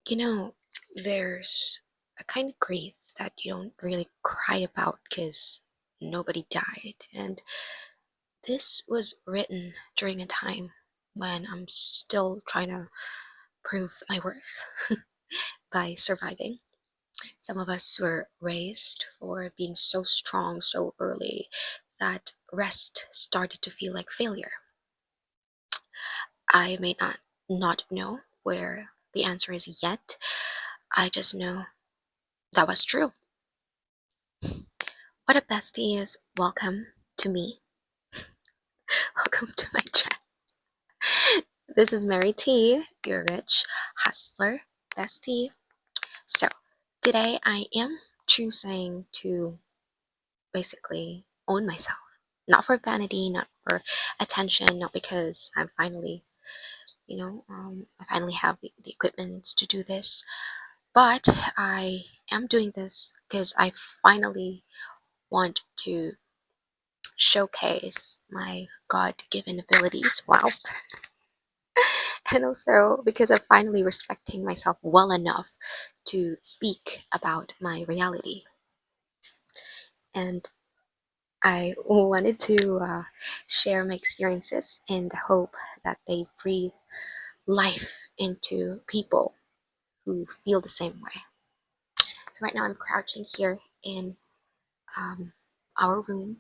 You know, there's a kind of grief that you don't really cry about because nobody died. And this was written during a time when I'm still trying to prove my worth by surviving. Some of us were raised for being so strong so early that rest started to feel like failure. I may not know where the answer is yet. I just know that was true. What a bestie is. Welcome to me. Welcome to my chat. This is Mary T, your rich hustler bestie. So, today I am choosing to basically own myself. Not for vanity, not for attention, not because I'm finally, I finally have the equipment to do this, but I am doing this because I finally want to showcase my God-given abilities. Wow. And also because I'm finally respecting myself well enough to speak about my reality. And I wanted to share my experiences in the hope that they breathe life into people who feel the same way. So right now I'm crouching here in um, our room,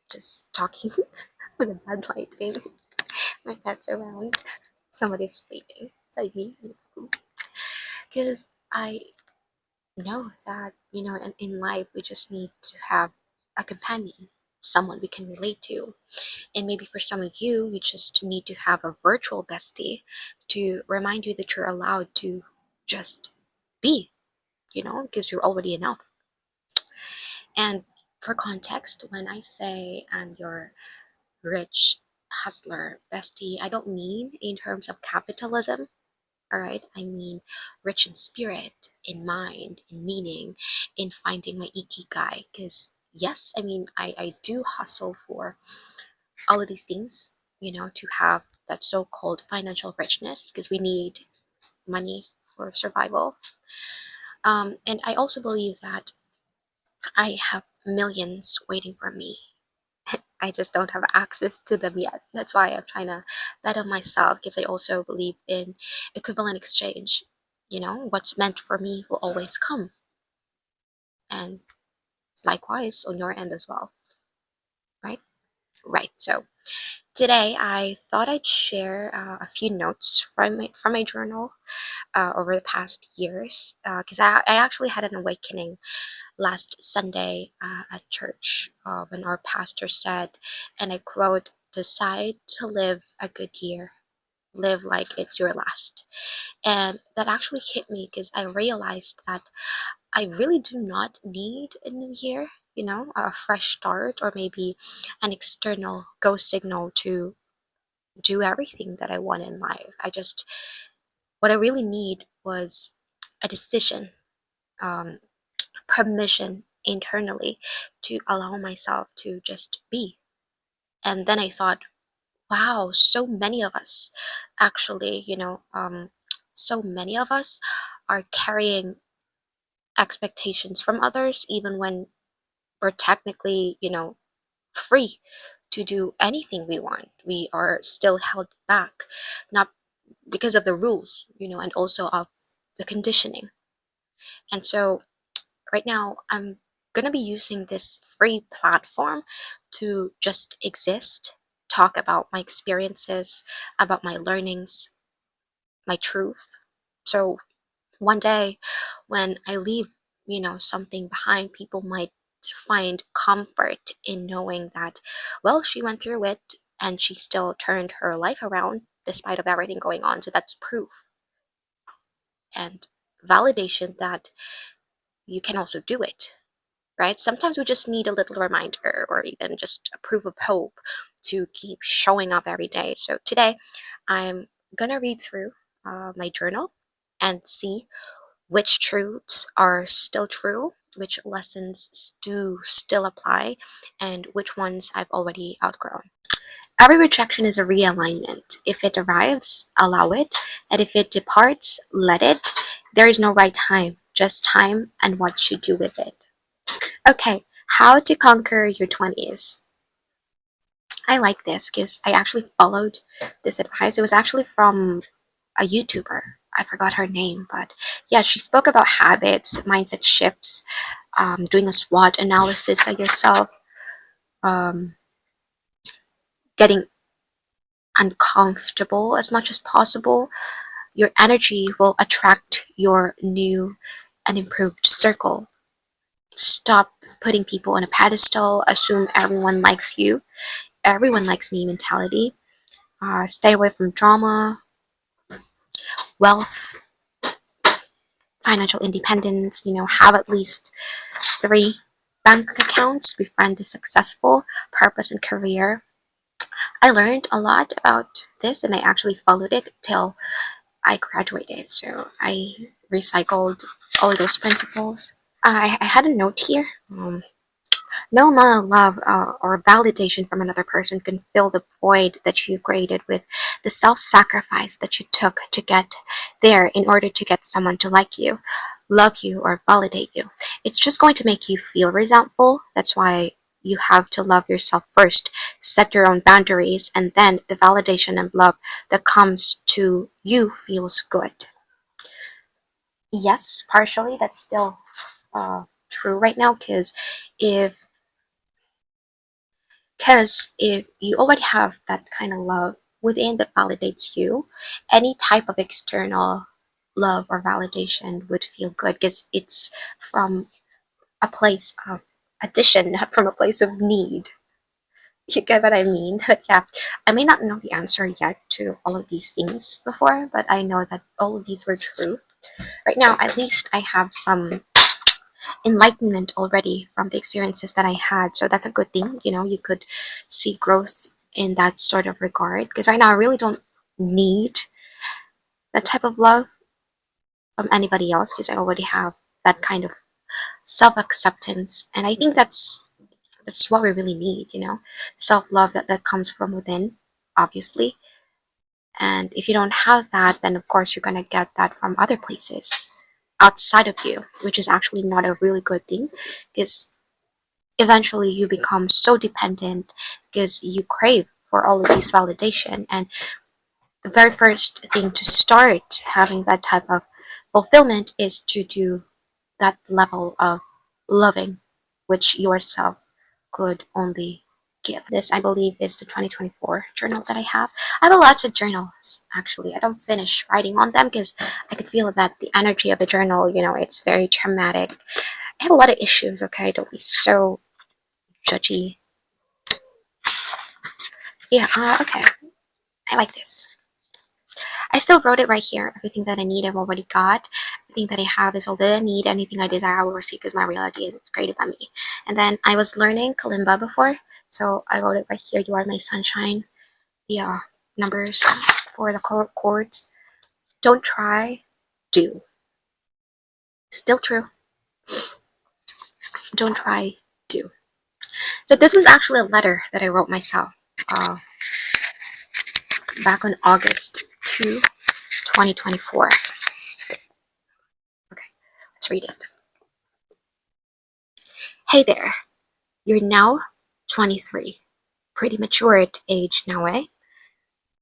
just talking with a bad lighting. My pet's around. Somebody's sleeping beside me. Because I know that, in life we just need to have a companion, someone we can relate to. And maybe for some of you, you just need to have a virtual bestie to remind you that you're allowed to just be, because you're already enough. And for context, when I say I'm your rich hustler bestie, I don't mean in terms of capitalism. All right, I mean rich in spirit, in mind, in meaning, in finding my ikigai. Because yes, I do hustle for all of these things, to have that so-called financial richness, because we need money for survival. And I also believe that I have millions waiting for me. I just don't have access to them yet. That's why I'm trying to bet on myself, because I also believe in equivalent exchange. What's meant for me will always come. And likewise on your end as well, right? Right. So today I thought I'd share a few notes from my journal over the past years, because I actually had an awakening last Sunday at church when our pastor said, and I quote, "Decide to live a good year. Live like it's your last." And that actually hit me because I realized that I really do not need a new year, a fresh start, or maybe an external go signal to do everything that I want in life. What I really need was a decision, um, permission internally to allow myself to just be. And then I thought, wow, so many of us actually, so many of us are carrying expectations from others, even when we're technically, free to do anything we want. We are still held back, not because of the rules, and also of the conditioning. And so right now, I'm gonna be using this free platform to just exist, talk about my experiences, about my learnings, my truth. So one day when I leave, something behind, people might find comfort in knowing that, well, she went through it and she still turned her life around despite of everything going on. So that's proof and validation that you can also do it, right? Sometimes we just need a little reminder or even just a proof of hope to keep showing up every day. So today I'm gonna read through my journal and see which truths are still true, which lessons do still apply, and which ones I've already outgrown. Every rejection is a realignment. If it arrives, allow it, and if it departs, let it. There is no right time, just time and what you do with it. Okay, how to conquer your 20s. I like this because I actually followed this advice. It was actually from a YouTuber. I forgot her name, but yeah, she spoke about habits, mindset shifts, doing a SWOT analysis of yourself, um, getting uncomfortable as much as possible. Your energy will attract your new and improved circle. Stop putting people on a pedestal, assume everyone likes you, everyone likes me mentality. Stay away from drama, wealth, financial independence, have at least 3 bank accounts, befriend the successful, purpose and career. I learned a lot about this and I actually followed it till I graduated. So I recycled all those principles. I had a note here. No amount of love or validation from another person can fill the void that you created with the self sacrifice that you took to get there in order to get someone to like you, love you, or validate you. It's just going to make you feel resentful. That's why you have to love yourself first, set your own boundaries, and then the validation and love that comes to you feels good. Yes, partially that's still true right now if if you already have that kind of love within that validates you, any type of external love or validation would feel good because it's from a place of addition, not from a place of need. You get what I mean? But yeah, I may not know the answer yet to all of these things before, but I know that all of these were true. Right now, at least I have some enlightenment already from the experiences that I had. So that's a good thing. You could see growth in that sort of regard. Because right now, I really don't need that type of love from anybody else because I already have that kind of self acceptance. And I think that's what we really need, self love that comes from within, obviously. And if you don't have that, then of course you're going to get that from other places outside of you, which is actually not a really good thing because eventually you become so dependent because you crave for all of these validation, and the very first thing to start having that type of fulfillment is to do that level of loving which yourself could only give. This, I believe, is the 2024 journal that I have. I have lots of journals actually. I don't finish writing on them because I could feel that the energy of the journal, it's very traumatic. I have a lot of issues. Okay, don't be so judgy. Yeah, okay. I like this. I still wrote it right here. Everything that I need, I've already got. Everything that I have is all that I need. Anything I desire, I will receive because my reality is created by me. And then I was learning kalimba before, so I wrote it right here. You are my sunshine. The numbers for the chords. Don't try, do. Still true. Don't try, do. So this was actually a letter that I wrote myself back on August 2, 2024. Okay, let's read it. Hey there, you're now 23. Pretty mature at age now, eh?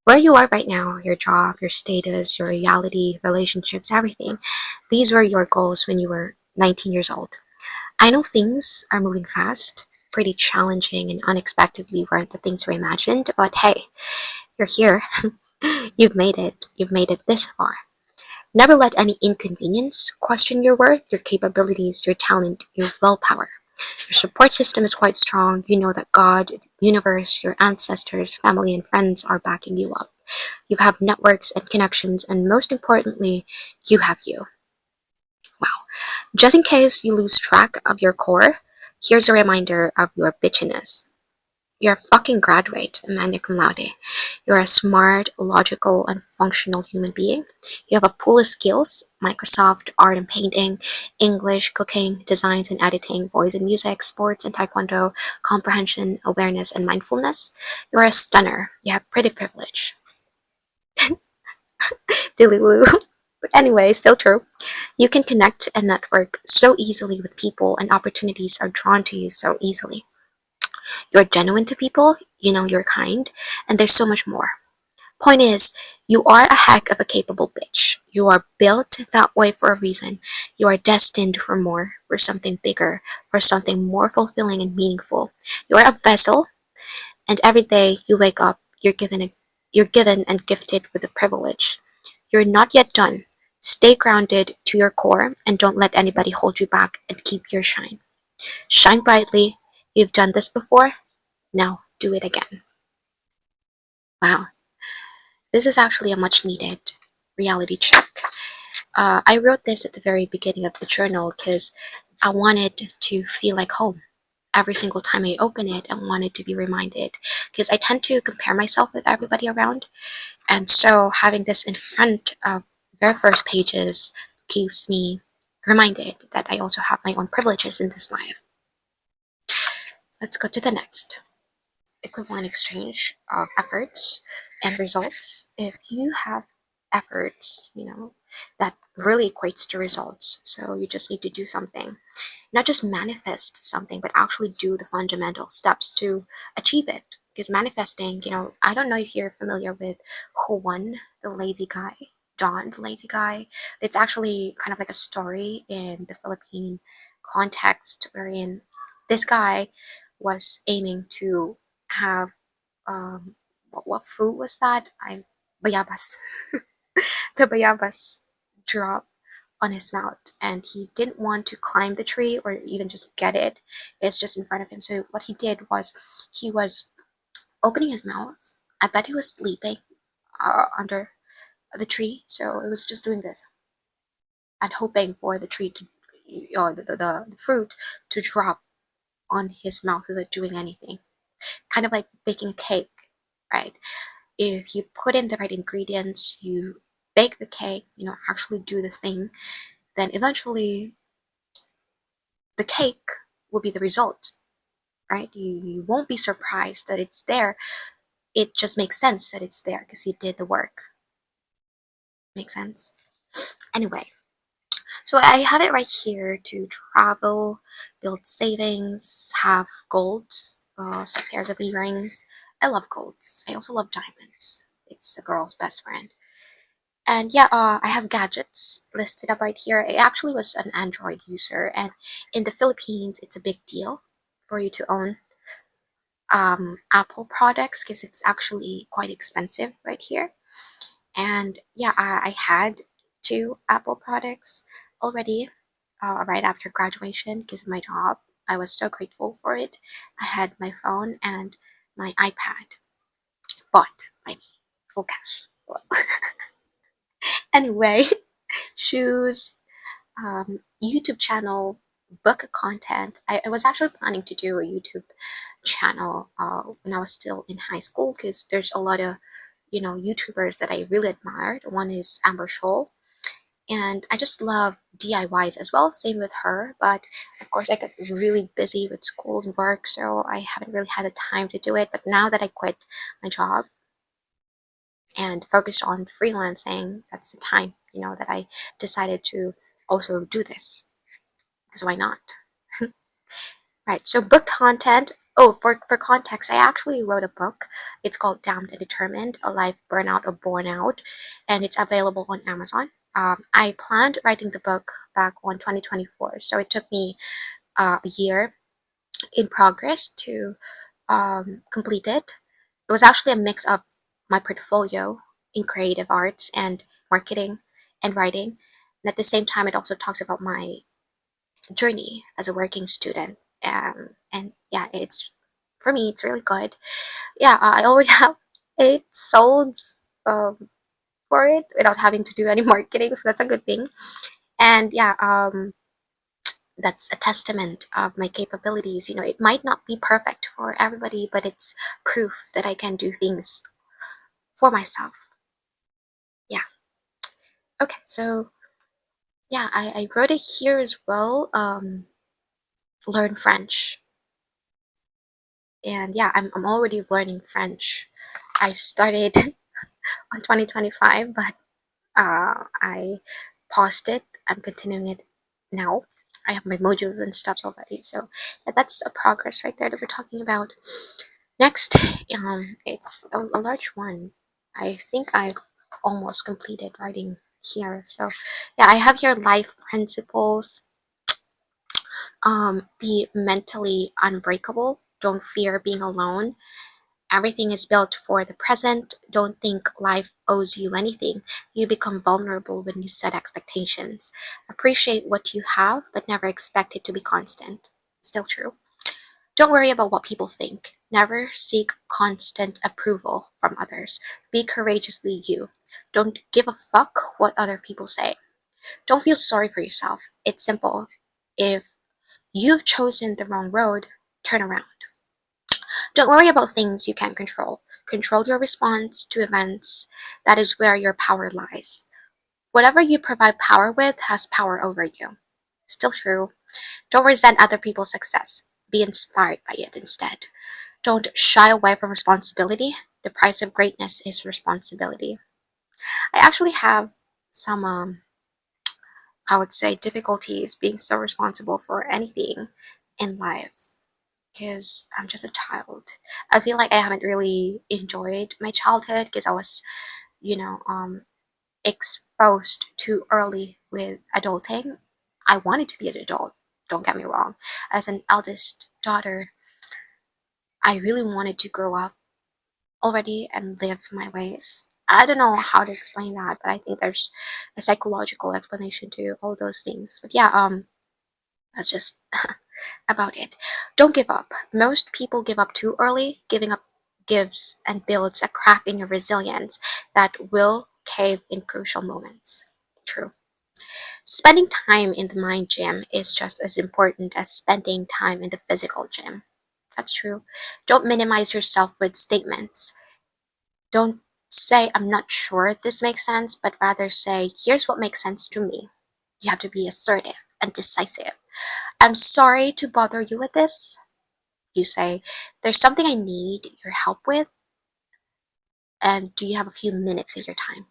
Where you are right now, your job, your status, your reality, relationships, everything, these were your goals when you were 19 years old. I know things are moving fast, pretty challenging, and unexpectedly weren't the things we imagined, but hey, you're here. You've made it. You've made it this far. Never let any inconvenience question your worth, your capabilities, your talent, your willpower. Your support system is quite strong. You know that God, the universe, your ancestors, family, and friends are backing you up. You have networks and connections, and most importantly, you have you. Wow. Just in case you lose track of your core, here's a reminder of your bitchiness. You're a fucking graduate, magna cum laude. You're a smart, logical, and functional human being. You have a pool of skills: Microsoft, art and painting, English, cooking, designs and editing, voice and music, sports and taekwondo, comprehension, awareness, and mindfulness. You're a stunner. You have pretty privilege. Delulu. But anyway, still true. You can connect and network so easily with people, and opportunities are drawn to you so easily. You're genuine to people, you're kind, and there's so much more. Point is, you are a heck of a capable bitch. You are built that way for a reason. You are destined for more, for something bigger, for something more fulfilling and meaningful. You are a vessel, and every day you wake up, you're given and gifted with a privilege. You're not yet done. Stay grounded to your core and don't let anybody hold you back and keep your shine. Shine brightly. You've done this before. Now do it again. Wow, this is actually a much needed reality check. I wrote this at the very beginning of the journal because I wanted to feel like home. Every single time I open it, I wanted to be reminded because I tend to compare myself with everybody around. And so having this in front of the very first pages keeps me reminded that I also have my own privileges in this life. Let's go to the next. Equivalent exchange of efforts and results. If you have efforts, that really equates to results. So you just need to do something, not just manifest something, but actually do the fundamental steps to achieve it. Because manifesting, I don't know if you're familiar with Juan, the lazy guy, Don, the lazy guy. It's actually kind of like a story in the Philippine context wherein this guy was aiming to have what fruit was that? Bayabas. The bayabas drop on his mouth, and he didn't want to climb the tree or even just get it. It's just in front of him. So what he did was he was opening his mouth. I bet he was sleeping under the tree, so it was just doing this and hoping for the tree to, the fruit to drop on his mouth without doing anything. Kind of like baking a cake, right? If you put in the right ingredients, you bake the cake, actually do the thing, then eventually the cake will be the result, right? You won't be surprised that it's there. It just makes sense that it's there because you did the work. Makes sense? Anyway, so I have it right here to travel, build savings, have golds, some pairs of earrings. I love golds. I also love diamonds. It's a girl's best friend. And yeah, I have gadgets listed up right here. I actually was an Android user, and in the Philippines, it's a big deal for you to own Apple products because it's actually quite expensive right here. And yeah, I had two Apple products already right after graduation because of my job. I was so grateful for it. I had my phone and my iPad bought by me, full cash. Well, anyway, shoes, YouTube channel, book content. I was actually planning to do a YouTube channel when I was still in high school because there's a lot of YouTubers that I really admired. One is Amber Scholl, and I just love DIYs as well. Same with her, but of course I got really busy with school and work, so I haven't really had the time to do it. But now that I quit my job and focused on freelancing, that's the time that I decided to also do this because why not? Right, so book content. Oh, for context, I actually wrote a book. It's called Damned and Determined, A Life Burnout or Born Out, and it's available on Amazon. I planned writing the book back on 2024, so it took me a year in progress to complete it. It was actually a mix of my portfolio in creative arts and marketing and writing. And at the same time, it also talks about my journey as a working student. And yeah, it's for me, it's really good. Yeah, I already have 8 solds for it without having to do any marketing, so that's a good thing. And yeah, that's a testament of my capabilities. It might not be perfect for everybody, but it's proof that I can do things for myself. Yeah. Okay, so yeah, I wrote it here as well. Learn French. And yeah, I'm already learning French. I started on 2025, but I paused it. I'm continuing it now. I have my modules and stuff already. So yeah, that's a progress right there that we're talking about. Next, it's a large one. I think I've almost completed writing here. So yeah, I have here life principles. Be mentally unbreakable. Don't fear being alone. Everything is built for the present. Don't think life owes you anything. You become vulnerable when you set expectations. Appreciate what you have, but never expect it to be constant. Still true. Don't worry about what people think. Never seek constant approval from others. Be courageously you. Don't give a fuck what other people say. Don't feel sorry for yourself. It's simple. If you've chosen the wrong road, turn around. Don't worry about things you can't control. Control your response to events. That is where your power lies. Whatever you provide power with has power over you. Still true. Don't resent other people's success. Be inspired by it instead. Don't shy away from responsibility. The price of greatness is responsibility. I actually have some, I would say, difficulties being so responsible for anything in life because I'm just a child. I feel like I haven't really enjoyed my childhood because I was, you know, exposed too early with adulting. I wanted to be an adult, don't get me wrong. As an eldest daughter, I really wanted to grow up already and live my ways. I don't know how to explain that, but I think there's a psychological explanation to all those things. But yeah, that's just about it. Don't give up. Most people give up too early. Giving up gives and builds a crack in your resilience that will cave in crucial moments. True. Spending time in the mind gym is just as important as spending time in the physical gym. That's true. Don't minimize yourself with statements. Don't say, I'm not sure if this makes sense, but rather say, here's what makes sense to me. You have to be assertive and decisive. I'm sorry to bother you with this. You say, there's something I need your help with, and do you have a few minutes of your time?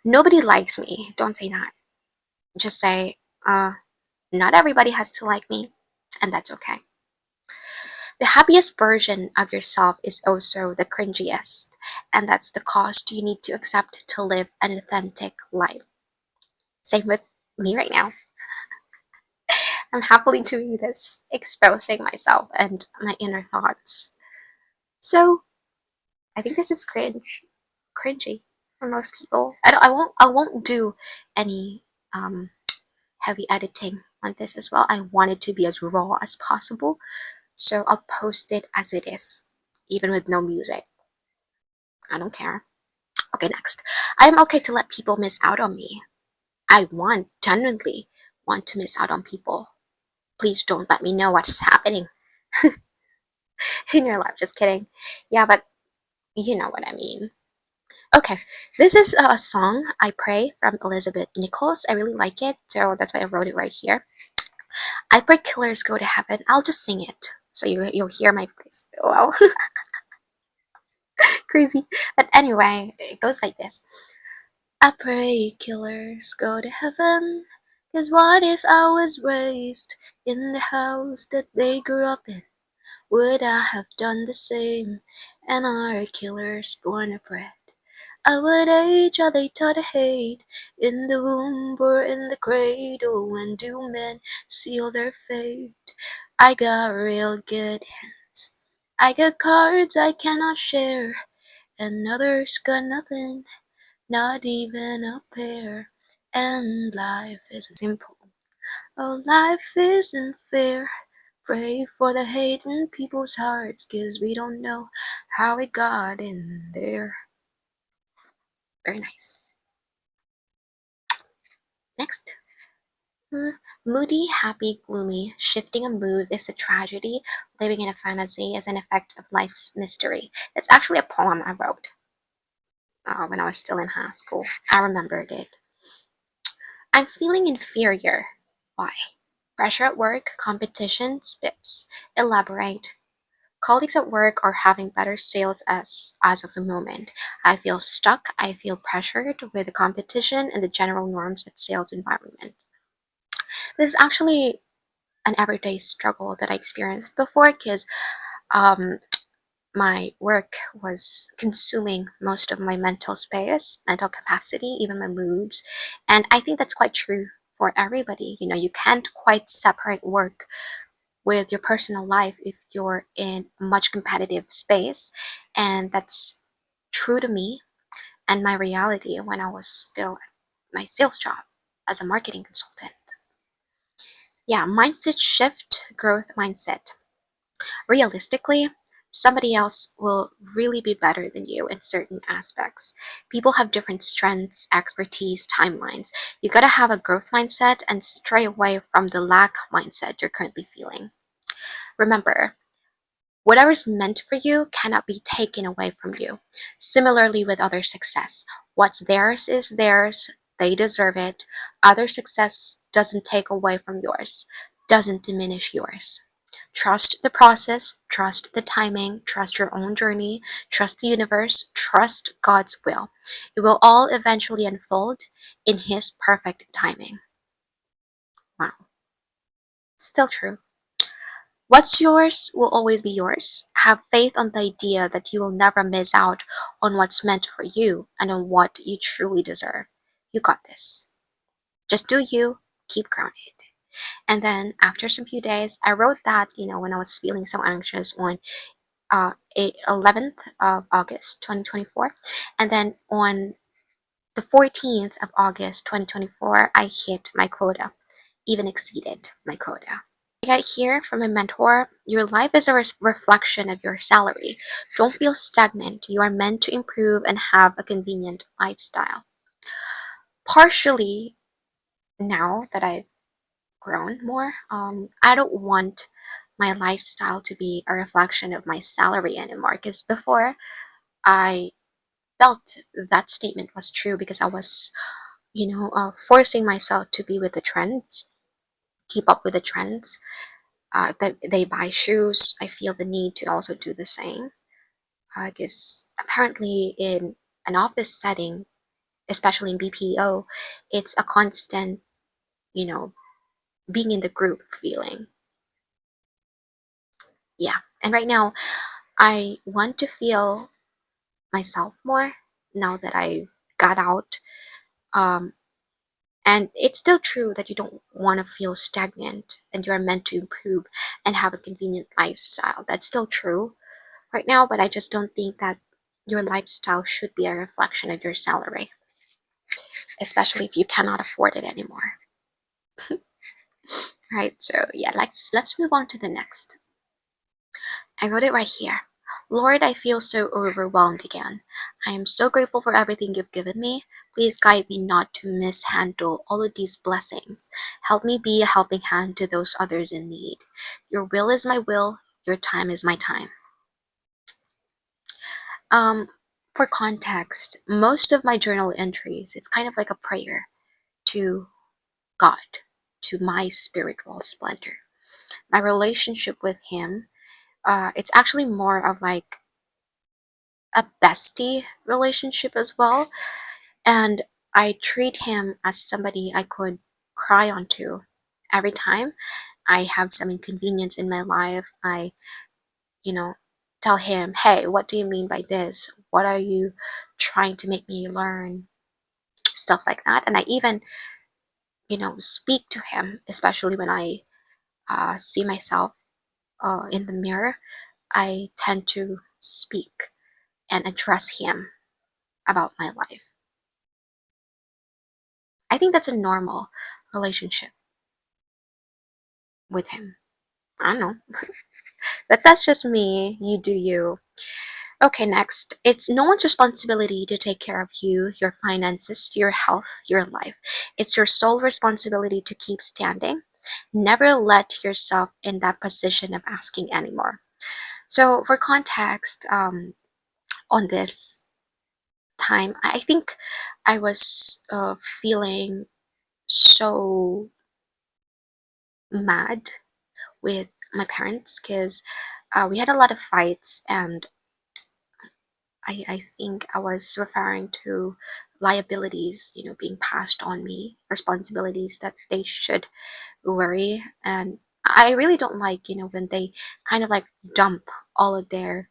Nobody likes me. Don't say that. Just say, not everybody has to like me, and that's okay. The happiest version of yourself is also the cringiest, and that's the cost you need to accept to live an authentic life. Same with me right now. I'm happily doing this, exposing myself and my inner thoughts. So I think this is cringy for most people. I won't do any heavy editing on this as well. I want it to be as raw as possible, so I'll post it as it is, even with no music. I don't care. Okay, next. I'm okay to let people miss out on me. I genuinely want to miss out on people. Please don't let me know what's happening in your life. Just kidding. Yeah, but you know what I mean. Okay, this is a song, I Pray, from Elizabeth Nichols. I really like it, so that's why I wrote it right here. I pray killers go to heaven. I'll just sing it, so you'll hear my voice. Wow, crazy. But anyway, it goes like this. I pray killers go to heaven, 'cause what if I was raised in the house that they grew up in? Would I have done the same? And are killers born of bread? At what age are they taught to hate? In the womb or in the cradle? When do men seal their fate? I got real good hands. I got cards I cannot share, and others got nothing, not even a pair. And life isn't simple. Oh, life isn't fair. Pray for the hate in people's hearts, 'cause we don't know how it got in there. Very nice. Next. Moody, happy, gloomy, shifting a mood is a tragedy, living in a fantasy is an effect of life's mystery. It's actually a poem I wrote when I was still in high school. I remembered it. I'm feeling inferior. Why? Pressure at work, competition, spips. Elaborate. Colleagues at work are having better sales as of the moment. I feel stuck. I feel pressured with the competition and the general norms at sales environment. This is actually an everyday struggle that I experienced before because um, my work was consuming most of my mental space, mental capacity, even my moods. And I think that's quite true for everybody. You know, you can't quite separate work with your personal life if you're in a much competitive space. And that's true to me and my reality when I was still at my sales job as a marketing consultant. Yeah, mindset shift, growth mindset. Realistically, somebody else will really be better than you in certain aspects. People have different strengths, expertise, timelines. You gotta have a growth mindset and stray away from the lack mindset you're currently feeling. Remember, whatever's meant for you cannot be taken away from you. Similarly with other success, what's theirs is theirs, they deserve it. Other success doesn't take away from yours, doesn't diminish yours. Trust the process, trust the timing, trust your own journey, trust the universe, trust God's will. It will all eventually unfold in His perfect timing. Wow, still true. What's yours will always be yours. Have faith on the idea that you will never miss out on what's meant for you and on what you truly deserve. You got this. Just do you, keep grounded. And then after some few days, I wrote that, when I was feeling so anxious on 11th of August 2024. And then on the 14th of August 2024, I hit my quota, even exceeded my quota. I got here from a mentor. Your life is a reflection of your salary. Don't feel stagnant. You are meant to improve and have a convenient lifestyle. Partially, now that I've grown more, I don't want my lifestyle to be a reflection of my salary anymore. Because before, I felt that statement was true because I was, forcing myself to be with the trends, keep up with the trends. That they buy shoes, I feel the need to also do the same. Because apparently, in an office setting, especially in BPO, it's a constant, you know, being in the group feeling. Yeah. And right now, I want to feel myself more now that I got out. Um, and it's still true that you don't want to feel stagnant and you are meant to improve and have a convenient lifestyle. That's still true right now, but I just don't think that your lifestyle should be a reflection of your salary, especially if you cannot afford it anymore. Right? So yeah, let's move on to the next. I wrote it right here. Lord, I feel so overwhelmed again. I am so grateful for everything you've given me. Please guide me not to mishandle all of these blessings. Help me be a helping hand to those others in need. Your will is my will, your time is my time. Um, for context, most of my journal entries, it's kind of like a prayer to God, to my spiritual splendor. My relationship with Him, it's actually more of like a bestie relationship as well. And I treat Him as somebody I could cry onto every time I have some inconvenience in my life. I, you know, tell Him, hey, what do you mean by this? What are you trying to make me learn? Stuff like that. And I even, speak to Him, especially when I see myself in the mirror. I tend to speak and address Him about my life. I think that's a normal relationship with Him. I don't know, but that's just me. You do you. Okay, next. It's no one's responsibility to take care of you, your finances, your health, your life. It's your sole responsibility to keep standing. Never let yourself in that position of asking anymore. So, for context, on this time, I think I was feeling so mad with my parents, because we had a lot of fights, and I think I was referring to liabilities, being passed on me, responsibilities that they should worry. And I really don't like, when they kind of like dump all of their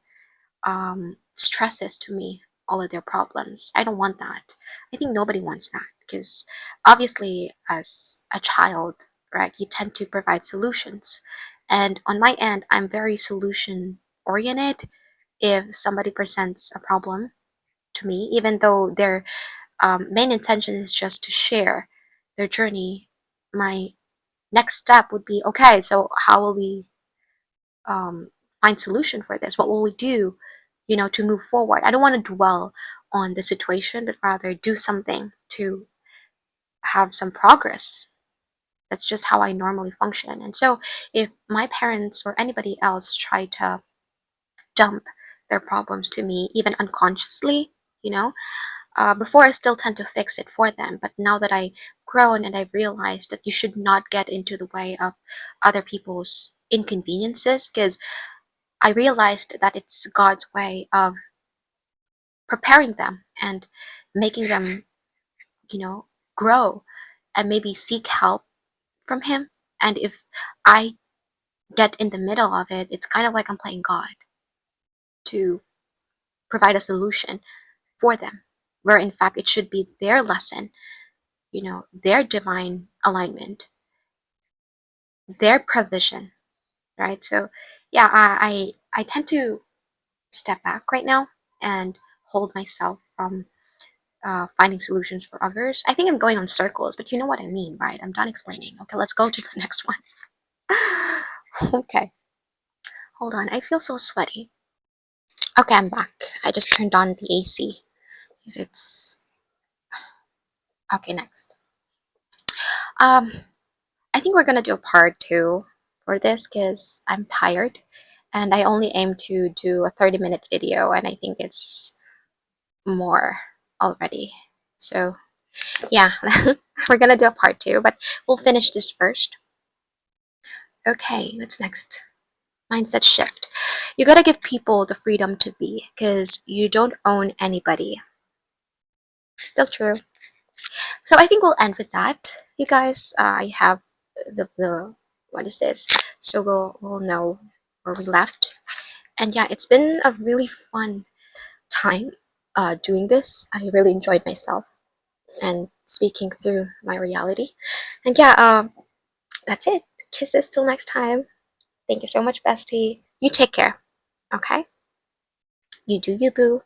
stresses to me, all of their problems. I don't want that. I think nobody wants that, because obviously, as a child, right, you tend to provide solutions. And on my end, I'm very solution oriented. If somebody presents a problem to me, even though their main intention is just to share their journey, my next step would be, okay, so how will we um, find solution for this? What will we do, to move forward? I don't want to dwell on the situation, but rather do something to have some progress. That's just how I normally function. And so if my parents or anybody else try to dump their problems to me, even unconsciously, before I still tend to fix it for them. But now that I've grown and I've realized that you should not get into the way of other people's inconveniences, because I realized that it's God's way of preparing them and making them, grow and maybe seek help from Him. And if I get in the middle of it, it's kind of like I'm playing God to provide a solution for them, where in fact it should be their lesson, their divine alignment, their provision, right? So, yeah, I tend to step back right now and hold myself from finding solutions for others. I think I'm going on circles, but you know what I mean, right? I'm done explaining. Okay, let's go to the next one. Okay, hold on. I feel so sweaty. Okay, I'm back. I just turned on the AC because it's okay. Next, um, I think we're gonna do a part two for this because I'm tired, and I only aim to do a 30-minute video, and I think it's more already. So yeah, we're gonna do a part two, but we'll finish this first. Okay, what's next? Mindset shift. You gotta give people the freedom to be, because you don't own anybody. Still true. So I think we'll end with that, you guys. I have the what is this? So we'll know where we left. And yeah, it's been a really fun time doing this. I really enjoyed myself and speaking through my reality. And yeah, that's it. Kisses till next time. Thank you so much, bestie. You take care. Okay? You do you, boo.